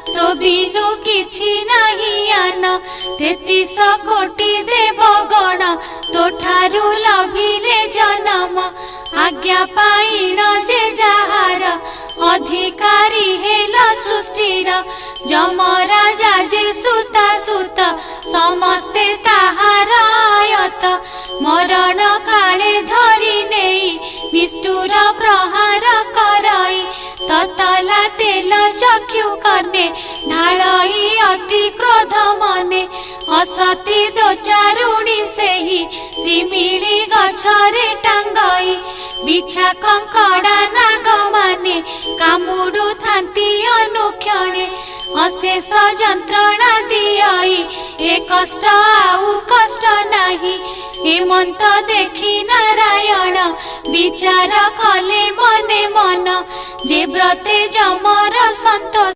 तो बिनु किछि नहीं आना 33 कोटि देवगण तो ठारू लभिले जन्म आज्ञा पाइन जे जहार अधिकारी हेल सृष्टिर जमराजा जे सुता सुत समस्ते ताहार आयत मरण काले धरी नेई निष्ठुर प्रहार कराई ततला तेल चक्षु कने ढालई अति क्रोध मने असती दो चारुणी सेही सिमिली गछरे टांगई बिछा कंकड़ा नाग माने कामुडु थांती अनुक्षणे अशेष जंत्रणा दियाई ए कष्ट आउ कष्ट नाही हेमंत देखी नारायण विचार कले मने मन जे व्रते जमर संतोष।